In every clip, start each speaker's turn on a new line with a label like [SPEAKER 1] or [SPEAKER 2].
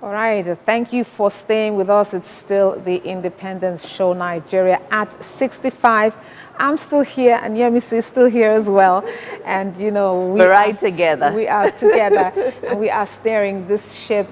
[SPEAKER 1] All right, thank you for staying with us. It's still the Independence Show Nigeria at 65. I'm still here, and Yemisi is still here as well. And you know,
[SPEAKER 2] we're right together.
[SPEAKER 1] We are together, and we are steering this ship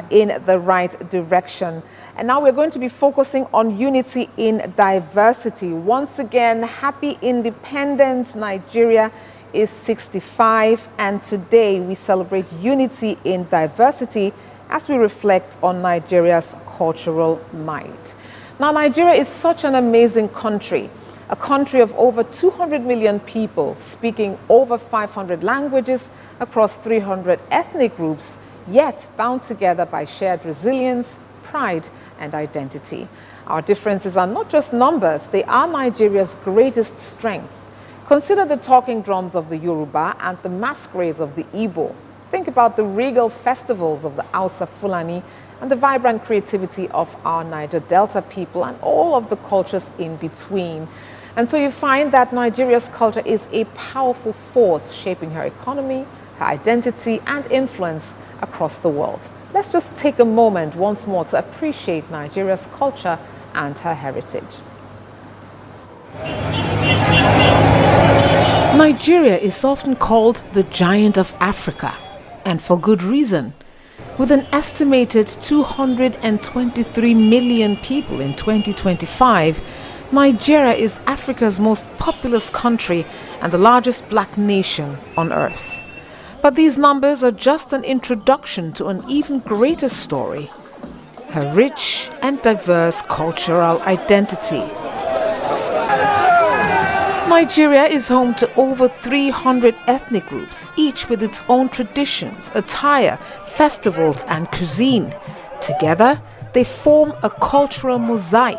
[SPEAKER 1] in the right direction. And now we're going to be focusing on unity in diversity. Once again, happy independence. Nigeria is 65, and today we celebrate unity in diversity as we reflect on Nigeria's cultural might. Now, Nigeria is such an amazing country, a country of over 200 million people speaking over 500 languages across 300 ethnic groups, yet bound together by shared resilience, pride, and identity. Our differences are not just numbers, they are Nigeria's greatest strength. Consider the talking drums of the Yoruba and the masquerades of the Igbo. Think about the regal festivals of the Hausa Fulani and the vibrant creativity of our Niger Delta people and all of the cultures in between. And so you find that Nigeria's culture is a powerful force shaping her economy, her identity, and influence across the world. Let's just take a moment once more to appreciate Nigeria's culture and her heritage. Nigeria is often called the giant of Africa, and for good reason. With an estimated 223 million people in 2025, Nigeria is Africa's most populous country and the largest black nation on earth. But these numbers are just an introduction to an even greater story, her rich and diverse cultural identity. Nigeria is home to over 300 ethnic groups, each with its own traditions, attire, festivals, and cuisine. Together, they form a cultural mosaic,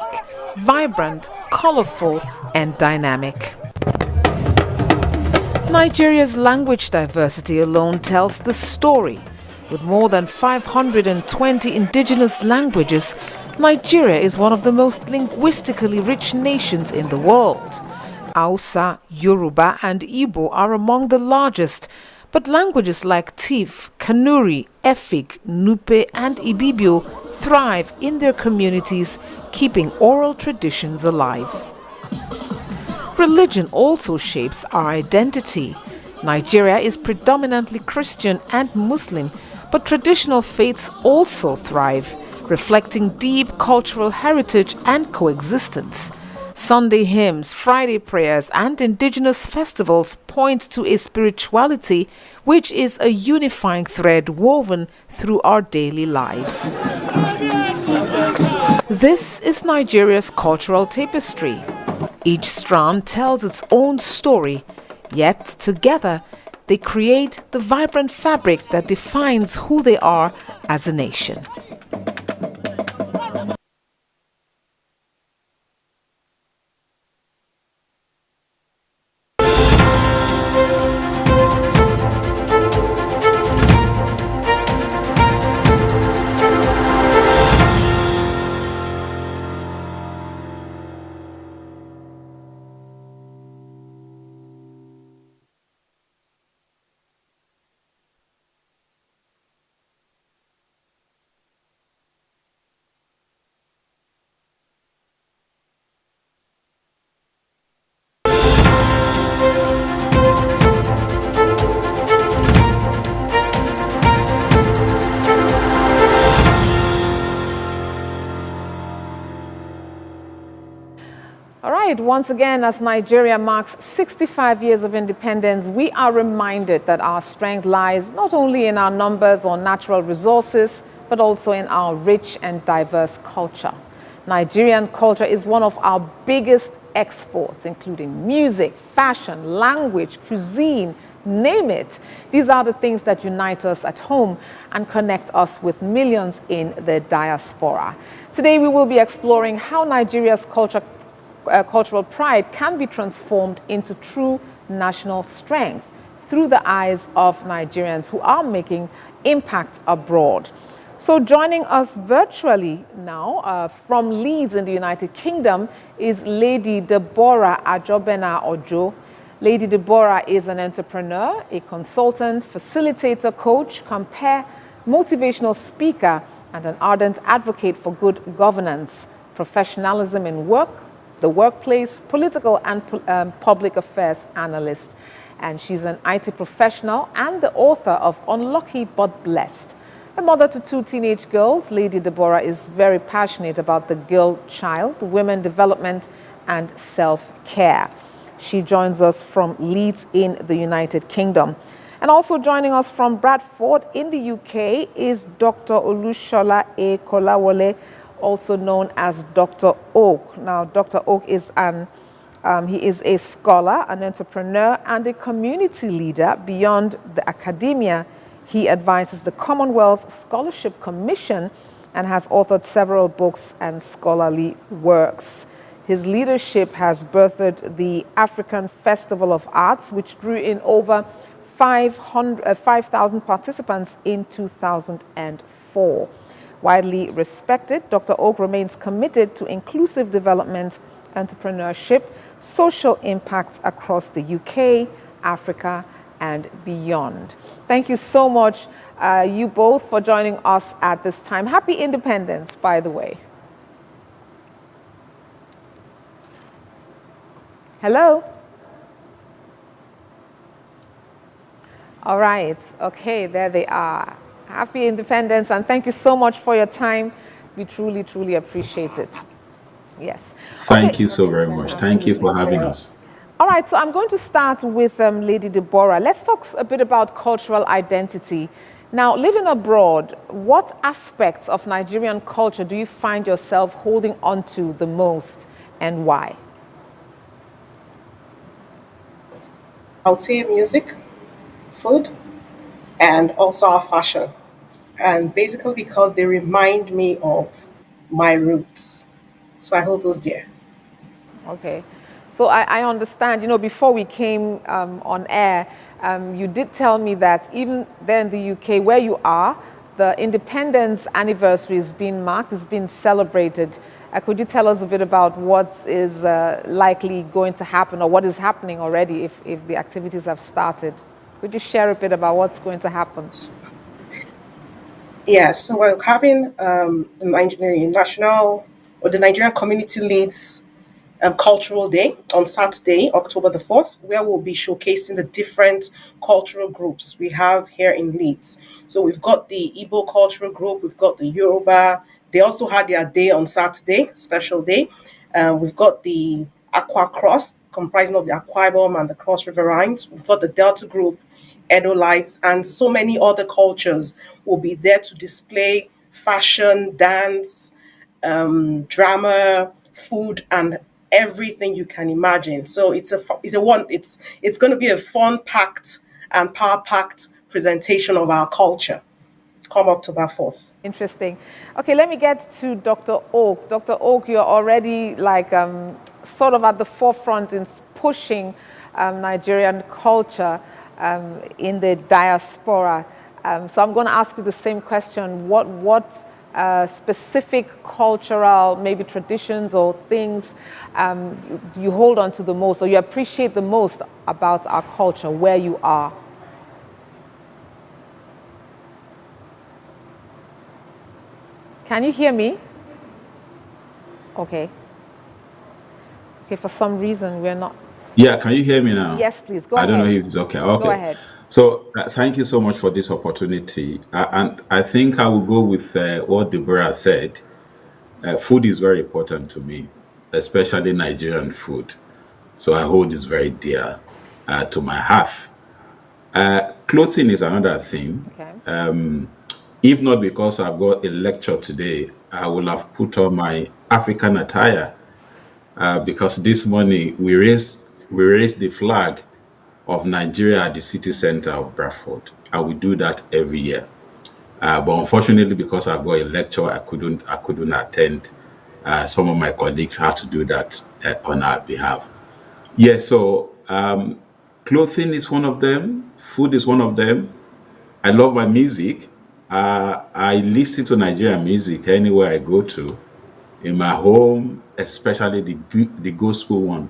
[SPEAKER 1] vibrant, colorful, and dynamic. Nigeria's language diversity alone tells the story. With more than 520 indigenous languages, Nigeria is one of the most linguistically rich nations in the world. Hausa, Yoruba, and Igbo are among the largest, but languages like Tiv, Kanuri, Efik, Nupe, and Ibibio thrive in their communities, keeping oral traditions alive. Religion also shapes our identity. Nigeria is predominantly Christian and Muslim, but traditional faiths also thrive, reflecting deep cultural heritage and coexistence. Sunday hymns, Friday prayers, and indigenous festivals point to a spirituality which is a unifying thread woven through our daily lives. This is Nigeria's cultural tapestry. Each strand tells its own story, yet together they create the vibrant fabric that defines who they are as a nation. All right, once again, as Nigeria marks 65 years of independence, we are reminded that our strength lies not only in our numbers or natural resources, but also in our rich and diverse culture. Nigerian culture is one of our biggest exports, including music, fashion, language, cuisine, name it. These are the things that unite us at home and connect us with millions in the diaspora. Today, we will be exploring how Nigeria's cultural pride can be transformed into true national strength through the eyes of Nigerians who are making impact abroad. So joining us virtually now from Leeds in the United Kingdom is Lady Deborah Ajobena Ojo. Lady Deborah is an entrepreneur, a consultant, facilitator, coach, compare motivational speaker, and an ardent advocate for good governance, professionalism in work, the workplace, political and public affairs analyst. And she's an IT professional and the author of Unlucky But Blessed. A mother to two teenage girls, Lady Deborah is very passionate about the girl child, women development, and self-care. She joins us from Leeds in the United Kingdom. And also joining us from Bradford in the UK is Dr. Olushola A. Kolawole, also known as Dr. Oak. Now, Dr. Oak is he is a scholar, an entrepreneur, and a community leader beyond the academia. He advises the Commonwealth Scholarship Commission and has authored several books and scholarly works. His leadership has birthed the African Festival of Arts, which drew in over 5,000 participants in 2004. Widely respected, Dr. Oak remains committed to inclusive development, entrepreneurship, social impact across the UK, Africa, and beyond. Thank you so much, you both, for joining us at this time. Happy Independence, by the way. Hello? All right. Okay, there they are. Happy Independence, and thank you so much for your time. We truly, truly appreciate it. Yes.
[SPEAKER 2] Thank you so very much. Thank you for having us.
[SPEAKER 1] All right, so I'm going to start with Lady Deborah. Let's talk a bit about cultural identity. Now, living abroad, what aspects of Nigerian culture do you find yourself holding on to the most, and why?
[SPEAKER 3] I would say music, food, and also our fashion. And basically because they remind me of my roots. So I hold those dear.
[SPEAKER 1] Okay. So I understand, before we came on air, you did tell me that even there in the UK, where you are, the independence anniversary is being marked, is being celebrated. Could you tell us a bit about what is likely going to happen, or what is happening already if the activities have started? Could you share a bit about what's going to happen?
[SPEAKER 3] Yeah, so we're having the Nigerian National or the Nigerian Community Leads Cultural Day on Saturday, October the 4th, where we'll be showcasing the different cultural groups we have here in Leeds. So we've got the Igbo cultural group, we've got the Yoruba. They also had their day on Saturday, special day. We've got the Aqua Cross, comprising of the Akwa Ibom and the Cross Riverines. We've got the Delta group, Edolites, and so many other cultures will be there to display fashion, dance, drama, food, and everything you can imagine. So it's going to be a fun packed and power packed presentation of our culture come October 4th.
[SPEAKER 1] Interesting. Okay, let me get to Dr. Oak. Dr. Oak, you're already sort of at the forefront in pushing Nigerian culture in the diaspora. So I'm going to ask you the same question. What specific cultural, maybe traditions or things you hold on to the most, or you appreciate the most about our culture, where you are? Can you hear me? Okay. Okay, for some reason we're not.
[SPEAKER 2] Yeah, can you hear me now?
[SPEAKER 1] Yes, please, go
[SPEAKER 2] I
[SPEAKER 1] ahead.
[SPEAKER 2] don't know if it's okay. Okay.
[SPEAKER 1] Go ahead.
[SPEAKER 2] So thank you so much for this opportunity. And I think I will go with what Deborah said. Food is very important to me, especially Nigerian food. So I hold this very dear to my heart. Clothing is another thing.
[SPEAKER 1] Okay.
[SPEAKER 2] If not because I've got a lecture today, I will have put on my African attire because this morning we raised the flag of Nigeria at the city center of Bradford, and we do that every year. But unfortunately, because I've got a lecture, I couldn't attend. Some of my colleagues had to do that on our behalf. Yeah, so clothing is one of them. Food is one of them. I love my music. I listen to Nigerian music anywhere I go to. In my home, especially the gospel one.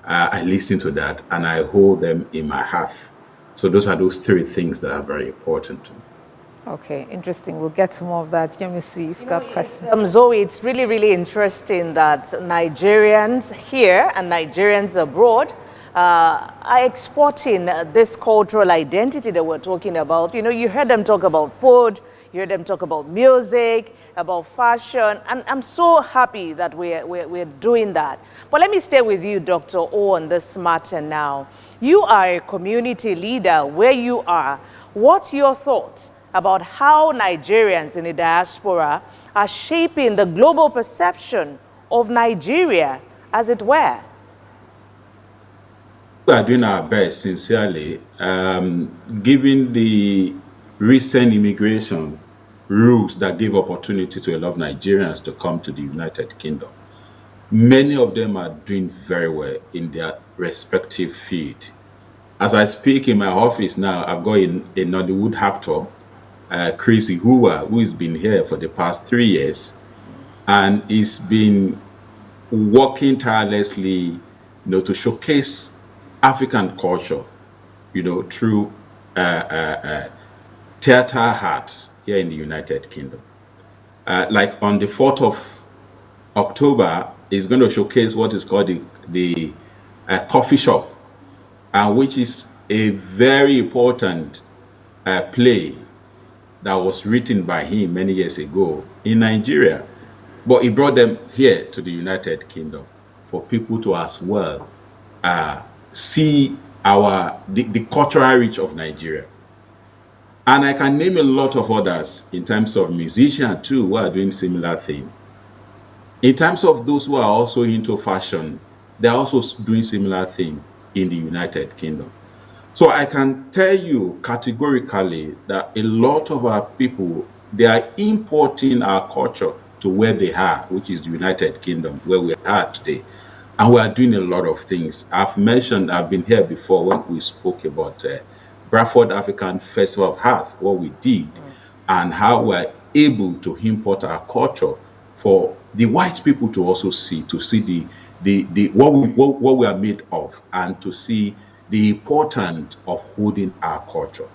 [SPEAKER 2] I listen to that and I hold them in my heart. So those are those three things that are very important to me.
[SPEAKER 1] Okay, interesting. We'll get to more of that. Let me see if you've got questions.
[SPEAKER 4] Zoe, it's really, really interesting that Nigerians here and Nigerians abroad are exporting this cultural identity that we're talking about. You heard them talk about food, you heard them talk about music, about fashion, and I'm so happy that we're doing that. But let me stay with you, Dr. O, on this matter now. You are a community leader where you are. What's your thoughts about how Nigerians in the diaspora are shaping the global perception of Nigeria, as it were?
[SPEAKER 2] We are doing our best, sincerely, given the recent immigration rules that give opportunity to a lot of Nigerians to come to the United Kingdom. Many of them are doing very well in their respective field. As I speak in my office now, I've got a Nollywood actor, Chris Ihuwa, who has been here for the past 3 years, and he's been working tirelessly, to showcase African culture, through theater arts here in the United Kingdom. Like on the 4th of October, is going to showcase what is called the coffee shop, which is a very important play that was written by him many years ago in Nigeria. But he brought them here to the United Kingdom for people to as well see the cultural reach of Nigeria. And I can name a lot of others in terms of musicians too who are doing similar thing. In terms of those who are also into fashion, they're also doing similar thing in the United Kingdom. So I can tell you categorically that a lot of our people, they are importing our culture to where they are, which is the United Kingdom, where we are today. And we are doing a lot of things. I've been here before when we spoke about Bradford African Festival of Hearth, what we did, and how we're able to import our culture for the white people to also see, what we are made of, and to see the importance of holding our culture.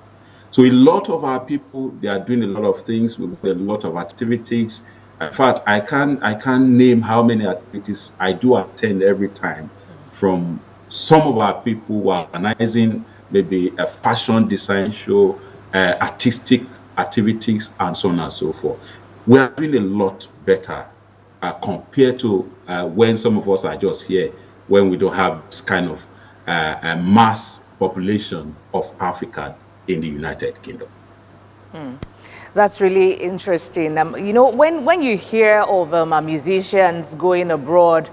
[SPEAKER 2] So a lot of our people, they are doing a lot of things with a lot of activities. In fact, I can't name how many activities I do attend every time, from some of our people who are organizing maybe a fashion design show, artistic activities, and so on and so forth. We are doing a lot better compared to when some of us are just here, when we don't have this kind of mass population of Africa in the United Kingdom.
[SPEAKER 4] That's really interesting. When you hear of musicians going abroad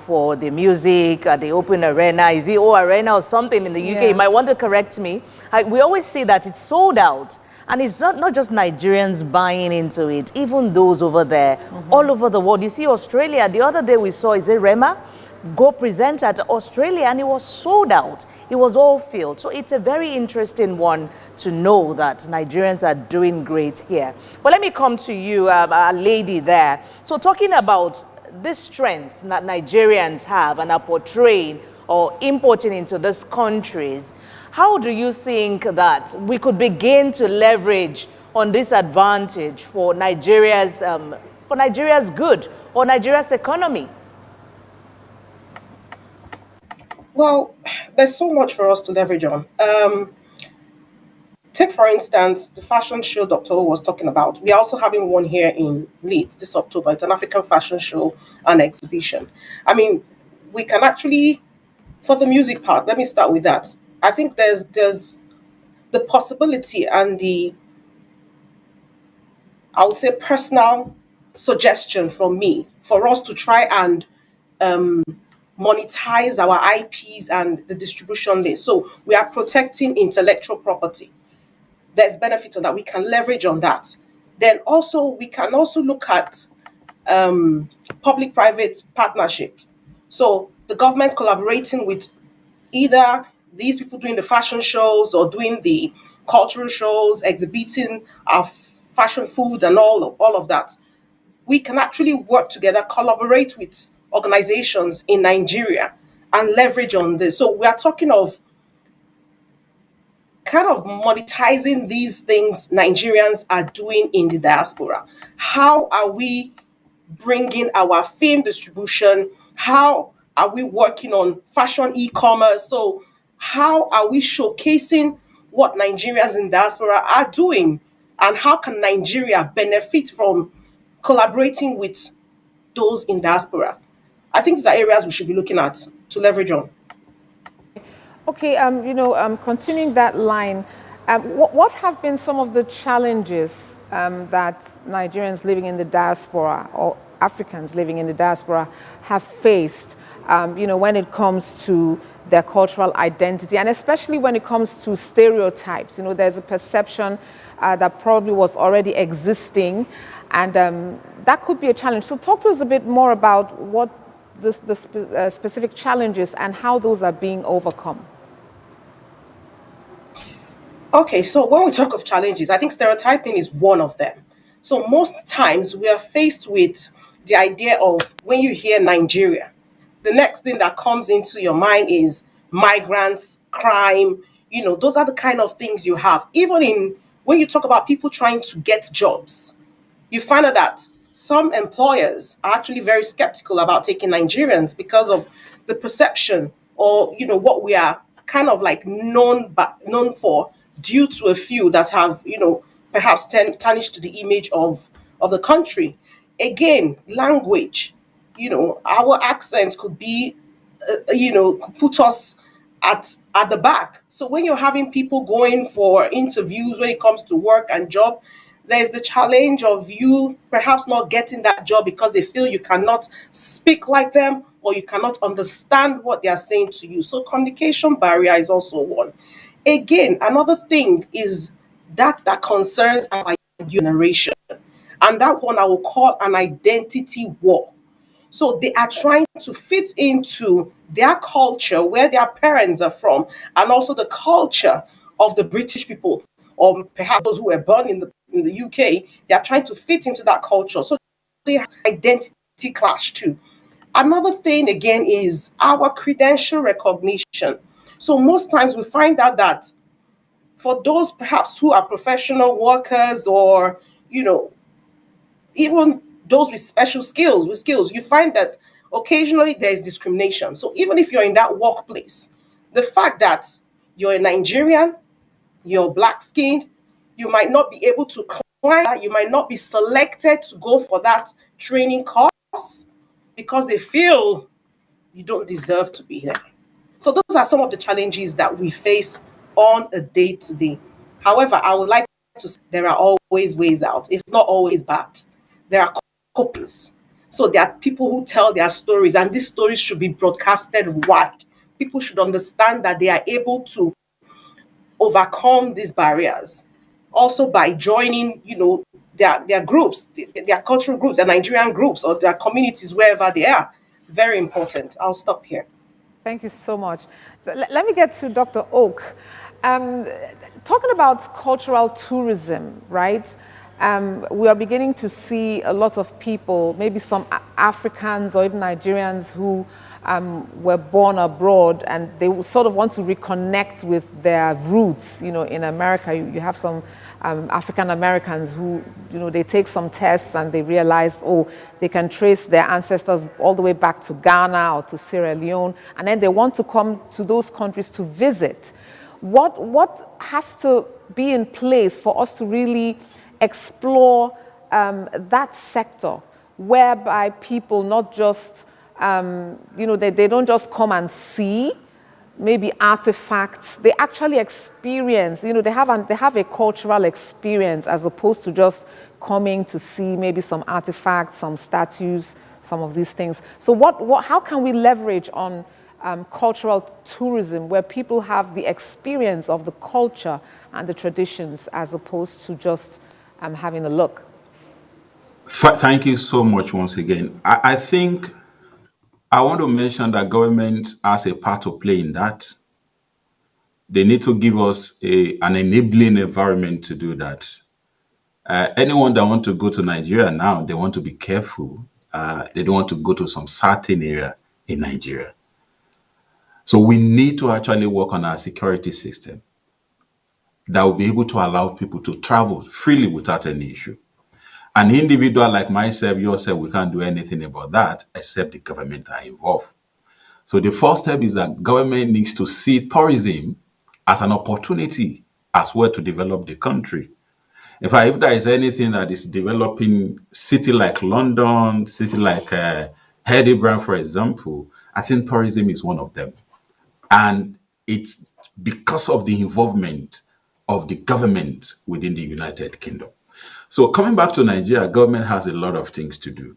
[SPEAKER 4] for the music at the Open Arena, is it O Arena or something in the UK?
[SPEAKER 1] Yeah.
[SPEAKER 4] You might want to correct me. We always say that it's sold out. And it's not just Nigerians buying into it, even those over there, all over the world. You see Australia, the other day we saw, is it Rema? Go present at Australia, and it was sold out. It was all filled. So it's a very interesting one to know that Nigerians are doing great here. But let me come to you, a lady there. So talking about this strength that Nigerians have and are portraying or importing into these countries, how do you think that we could begin to leverage on this advantage for Nigeria's good or Nigeria's economy?
[SPEAKER 3] Well, there's so much for us to leverage on. Take, for instance, the fashion show Dr. O was talking about. We're also having one here in Leeds this October. It's an African fashion show and exhibition. I mean, we can actually, for the music part, let me start with that. I think there's the possibility and I would say, personal suggestion from me for us to try and monetize our IPs and the distribution list. So we are protecting intellectual property. There's benefit on that. We can leverage on that. Then also we can also look at public-private partnership. So the government collaborating with either these people doing the fashion shows or doing the cultural shows, exhibiting our fashion food and all of that. We can actually work together, collaborate with organizations in Nigeria and leverage on this. So we are talking of kind of monetizing these things Nigerians are doing in the diaspora. How are we bringing our film distribution? How are we working on fashion e-commerce? So how are we showcasing what Nigerians in diaspora are doing? And how can Nigeria benefit from collaborating with those in diaspora? I think these are areas we should be looking at to leverage on.
[SPEAKER 1] Okay, continuing that line, what have been some of the challenges that Nigerians living in the diaspora or Africans living in the diaspora have faced, when it comes to their cultural identity, and especially when it comes to stereotypes? There's a perception that probably was already existing, and that could be a challenge. So talk to us a bit more about what the specific challenges and how those are being overcome.
[SPEAKER 3] Okay, so when we talk of challenges, I think stereotyping is one of them. So most times we are faced with the idea of when you hear Nigeria, the next thing that comes into your mind is migrants, crime. Those are the kind of things you have. Even in when you talk about people trying to get jobs, you find out that some employers are actually very skeptical about taking Nigerians because of the perception, or what we are kind of like known for, due to a few that have perhaps tarnished the image of the country. Again, language, our accent could be could put us at the back. So when you're having people going for interviews, when it comes to work and job, there's the challenge of you perhaps not getting that job because they feel you cannot speak like them, or you cannot understand what they are saying to you. So communication barrier is also one. Again, another thing is that concerns our generation, and that one I will call an identity war. So they are trying to fit into their culture, where their parents are from, and also the culture of the British people, or perhaps those who were born in the UK. They are trying to fit into that culture. So they have identity clash too. Another thing again is our credential recognition. So most times we find out that for those perhaps who are professional workers, or even those with special skills, you find that occasionally there is discrimination. So even if you're in that workplace, the fact that you're a Nigerian, you're black skinned, you might not be able to climb that, you might not be selected to go for that training course because they feel you don't deserve to be there. So those are some of the challenges that we face on a day-to-day. However, I would like to say there are always ways out. It's not always bad. There are copies. So there are people who tell their stories, and these stories should be broadcasted wide. People should understand that they are able to overcome these barriers. Also by joining, their groups, their cultural groups, their Nigerian groups, or their communities, wherever they are. Very important. I'll stop here.
[SPEAKER 1] Thank you so much. So let me get to Dr. Oak. Talking about cultural tourism, right? We are beginning to see a lot of people, maybe some Africans or even Nigerians who were born abroad, and they sort of want to reconnect with their roots. In America, you have some African Americans who, they take some tests and they realize, they can trace their ancestors all the way back to Ghana or to Sierra Leone, and then they want to come to those countries to visit. What has to be in place for us to really explore that sector, whereby people not just, they don't just come and see maybe artifacts, they actually experience, they have a cultural experience, as opposed to just coming to see maybe some artifacts, some statues, some of these things. So how can we leverage on cultural tourism, where people have the experience of the culture and the traditions, as opposed to just having a look?
[SPEAKER 2] Thank you so much once again. I think I want to mention that government has a part to play in that. They need to give us an enabling environment to do that. Anyone that want to go to Nigeria now, they want to be careful. They don't want to go to some certain area in Nigeria. So we need to actually work on our security system. that will be able to allow people to travel freely without any issue. An individual like myself, yourself, we can't do anything about that except the government are involved. So the first step is that government needs to see tourism as an opportunity as well to develop the country. In fact, if there is anything that is developing city like London, city like Edinburgh, for example, I think tourism is one of them. And it's because of the involvement of the government within the United Kingdom. So coming back to Nigeria, government has a lot of things to do.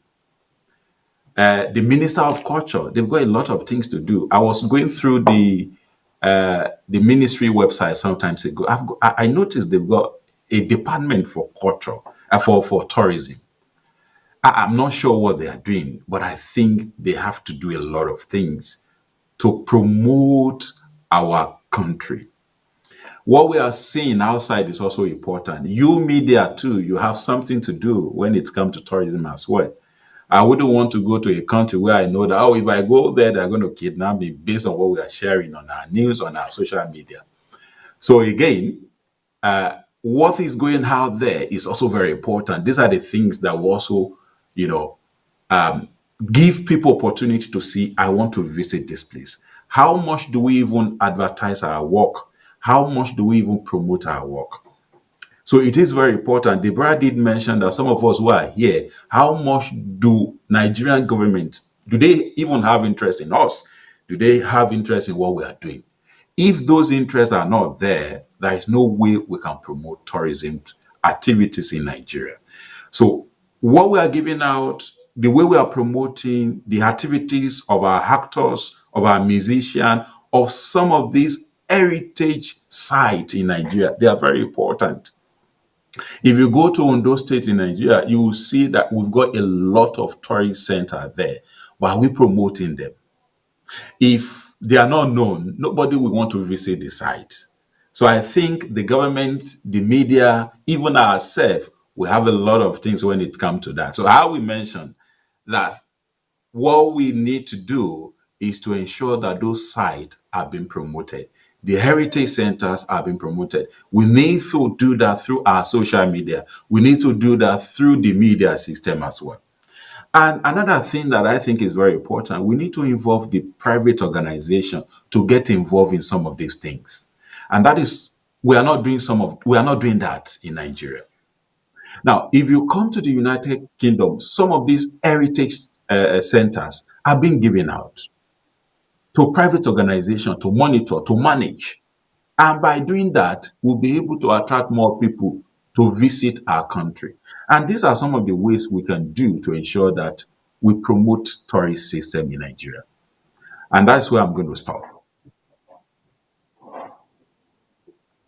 [SPEAKER 2] The Minister of Culture, they've got a lot of things to do. I was going through the ministry website sometimes ago. I noticed they've got a department for culture, for tourism. I'm not sure what they are doing, but I think they have to do a lot of things to promote our country. What we are seeing outside is also important. You media too, you have something to do when it comes to tourism as well. I wouldn't want to go to a country where I know that, oh, if I go there, they're going to kidnap me based on what we are sharing on our news, on our social media. So again, what is going out there is also very important. These are the things that will also, you know, give people opportunity to see, I want to visit this place. How much do we even advertise our work? How much do we even promote our work? So it is very important. Deborah did mention that some of us who are here, how much do Nigerian government, do they even have interest in us? Do they have interest in what we are doing? If those interests are not there, there is no way we can promote tourism activities in Nigeria. So what we are giving out, the way we are promoting the activities of our actors, of our musicians, of some of these heritage sites in Nigeria, they are very important. If you go to Ondo State in Nigeria, you will see that we've got a lot of tourist centers there. But are we promoting them? If they are not known, nobody will want to visit the site. So I think the government, the media, even ourselves, we have a lot of things when it comes to that. So how we mentioned that what we need to do is to ensure that those sites are being promoted. The heritage centers are being promoted. We need to do that through our social media. We need to do that through the media system as well. And another thing that I think is very important, we need to involve the private organization to get involved in some of these things. And that is, we are not doing that in Nigeria. Now, if you come to the United Kingdom, some of these heritage centers are being given out to private organization to monitor, to manage. And by doing that, we'll be able to attract more people to visit our country. And these are some of the ways we can do to ensure that we promote tourist system in Nigeria. And that's where I'm going to stop.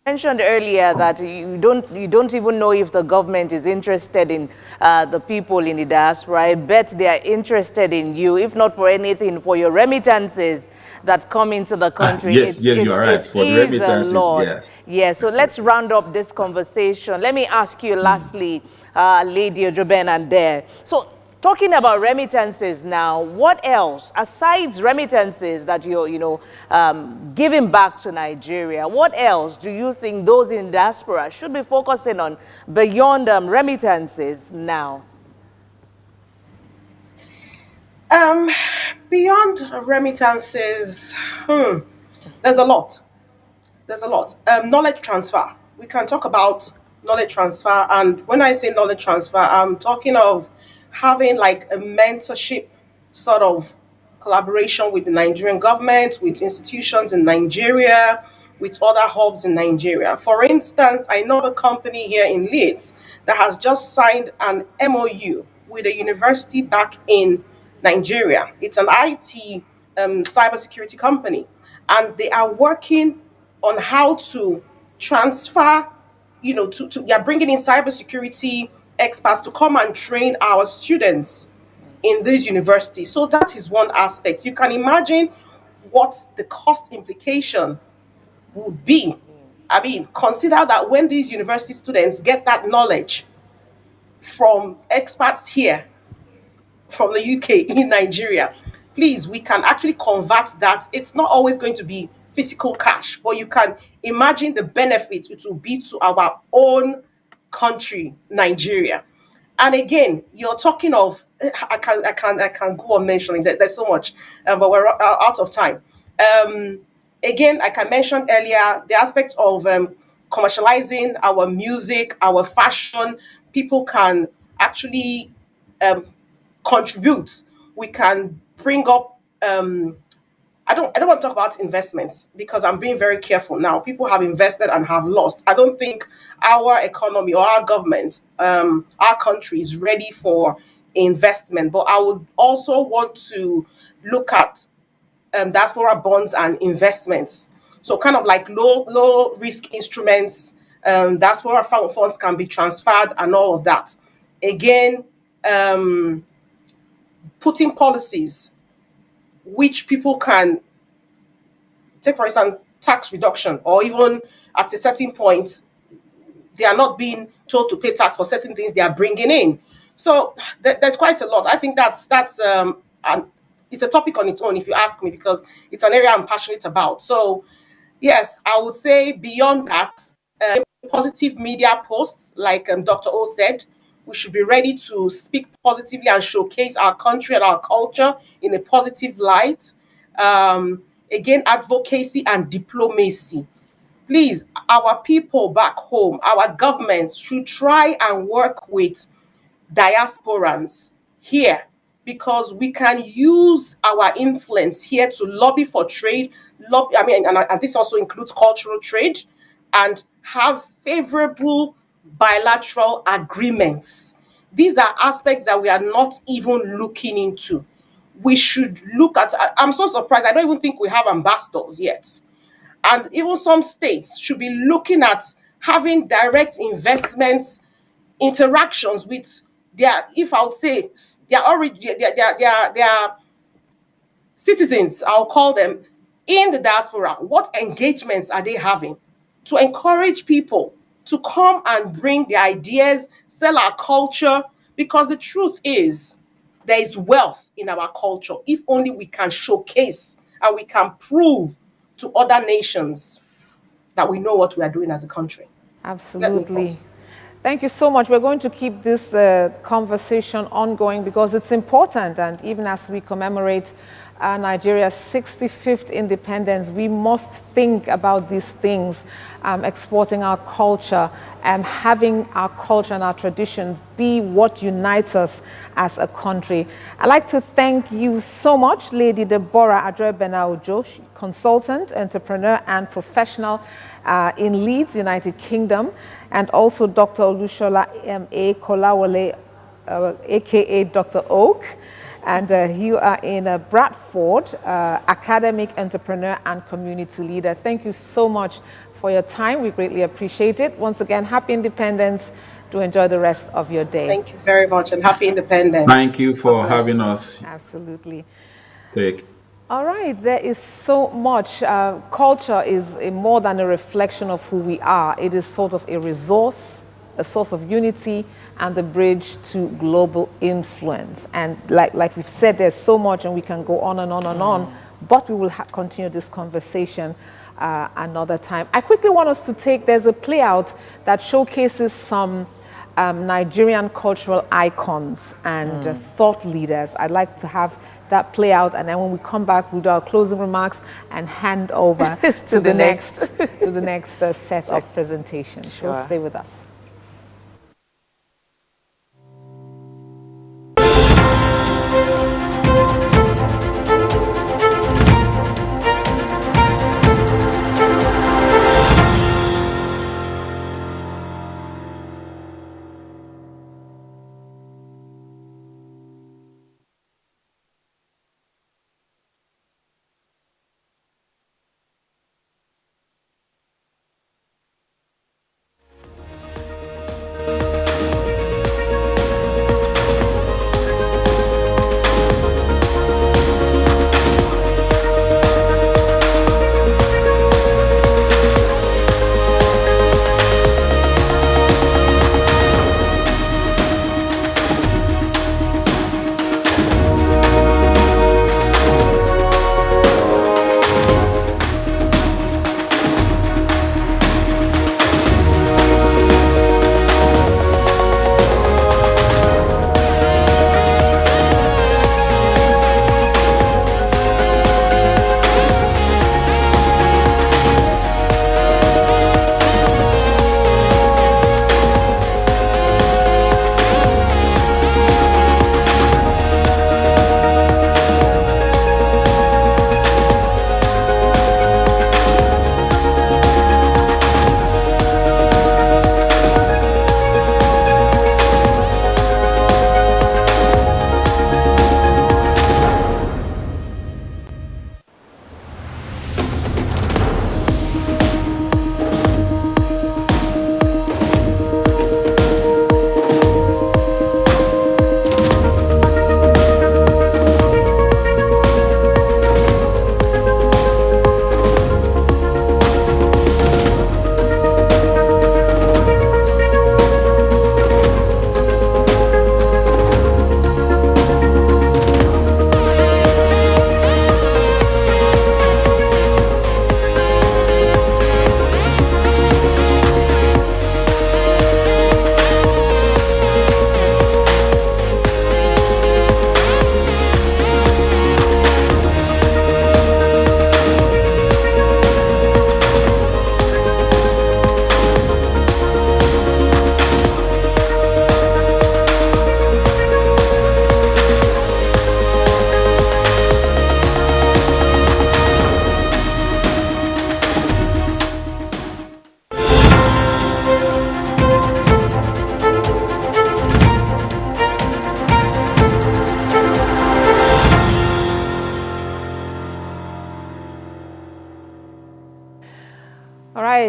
[SPEAKER 4] Mentioned earlier that you don't even know if the government is interested in the people in the diaspora. I bet they are interested in you, if not for anything, for your remittances that come into the country.
[SPEAKER 2] Yes, you are right.
[SPEAKER 4] It
[SPEAKER 2] For the
[SPEAKER 4] is a
[SPEAKER 2] remittances,
[SPEAKER 4] lot.
[SPEAKER 2] yes.
[SPEAKER 4] Yeah, so let's round up this conversation. Let me ask you lastly, Lady Ojoben and Dare. So talking about remittances now, what else, aside remittances that you're, giving back to Nigeria, what else do you think those in diaspora should be focusing on beyond remittances now?
[SPEAKER 3] Beyond remittances, there's a lot. There's a lot. Knowledge transfer. We can talk about knowledge transfer. And when I say knowledge transfer, I'm talking of having like a mentorship sort of collaboration with the Nigerian government, with institutions in Nigeria, with other hubs in Nigeria. For instance, I know a company here in Leeds that has just signed an MOU with a university back in Nigeria. It's an IT cybersecurity company, and they are working on how to transfer, they're bringing in cybersecurity experts to come and train our students in these universities. So that is one aspect. You can imagine what the cost implication would be. I mean, consider that when these university students get that knowledge from experts here from the UK in Nigeria, please, we can actually convert that. It's not always going to be physical cash, but you can imagine the benefit it will be to our own country, Nigeria. And again, you're talking of I can go on mentioning that there's so much, but we're out of time. Um, Again, like I mentioned earlier, the aspect of commercializing our music, our fashion, people can actually um, contribute. We can bring up I don't want to talk about investments because I'm being very careful now. People have invested and have lost. I don't think our economy or our government, our country is ready for investment. But I would also want to look at diaspora bonds and investments. So kind of like low risk instruments, diaspora funds can be transferred and all of that. Again, um, putting policies which people can take, for instance, tax reduction, or even at a certain point, they are not being told to pay tax for certain things they are bringing in. So there's quite a lot. I think that's an, it's a topic on its own, if you ask me, because it's an area I'm passionate about. So yes, I would say beyond that, positive media posts, like Dr. O said, we should be ready to speak positively and showcase our country and our culture in a positive light. Again, advocacy and diplomacy. Please, our people back home, our governments should try and work with diasporans here, because we can use our influence here to lobby for trade, lobby, I mean, and this also includes cultural trade, and have favorable bilateral agreements. These are aspects that we are not even looking into. We should look at, I'm so surprised. I don't even think we have ambassadors yet. And even some states should be looking at having direct investments, interactions with their, if I would say, their origin, their citizens, I'll call them, in the diaspora. What engagements are they having to encourage people to come and bring their ideas, sell our culture? Because the truth is, there is wealth in our culture if only we can showcase and we can prove to other nations that we know what we are doing as a country. Let me
[SPEAKER 1] Absolutely.
[SPEAKER 3] pause.
[SPEAKER 1] Thank you so much. We're going to keep this conversation ongoing because it's important. And even as we commemorate Nigeria's 65th independence, we must think about these things, exporting our culture, having our culture and our traditions be what unites us as a country. I'd like to thank you so much, Lady Deborah Adre-Bena-Ojo, consultant, entrepreneur, and professional in Leeds, United Kingdom, and also Dr. Olushola M.A. Kolawole, aka Dr. Oak, and you are in Bradford, academic entrepreneur and community leader. Thank you so much for your time. We greatly appreciate it. Once again, happy independence. Do enjoy the rest of your day.
[SPEAKER 3] Thank you very much and happy independence.
[SPEAKER 2] Thank you
[SPEAKER 3] God
[SPEAKER 2] for
[SPEAKER 3] bless.
[SPEAKER 2] having us.
[SPEAKER 1] Absolutely.
[SPEAKER 2] Take
[SPEAKER 1] All right, there is so much. Culture is more than a reflection of who we are. It is sort of a resource, a source of unity, and the bridge to global influence. And like we've said, there's so much, and we can go on and on and on, but we will continue this conversation another time. I quickly want us to there's a play out that showcases some Nigerian cultural icons and thought leaders. I'd like to have that play out, and then when we come back, we'll do our closing remarks and hand over to the next set of presentations. So stay with us.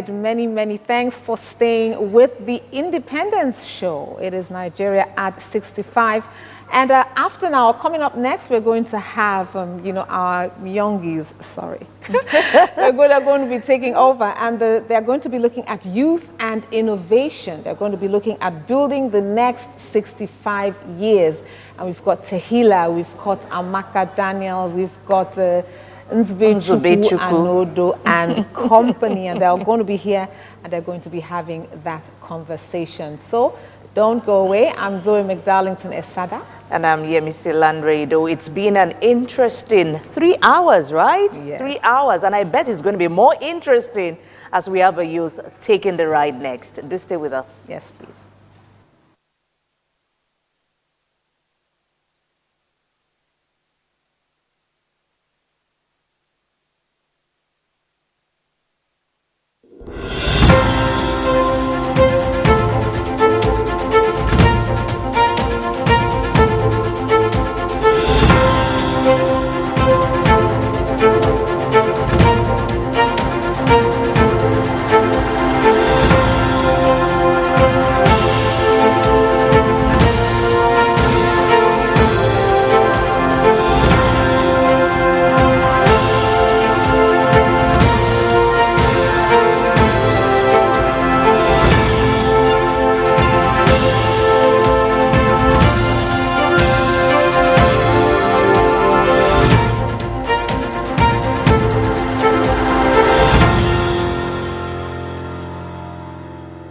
[SPEAKER 1] said, many, many thanks for staying with the Independence Show. It is Nigeria at 65. And after now, coming up next, we're going to have, our youngies, sorry. They're going to be taking over, and they're going to be looking at youth and innovation. They're going to be looking at building the next 65 years. And we've got Tehila, we've got Amaka Daniels, we've got Nzube Anodo and company, and they're going to be here, and they're going to be having that conversation. So don't go away. I'm Zoe McDarlington Esada.
[SPEAKER 4] And I'm Yemisi Landredo. It's been an interesting 3 hours, right?
[SPEAKER 1] Yes.
[SPEAKER 4] 3 hours. And I bet it's going to be more interesting as we have a youth taking the ride next. Do stay with us.
[SPEAKER 1] Yes, please.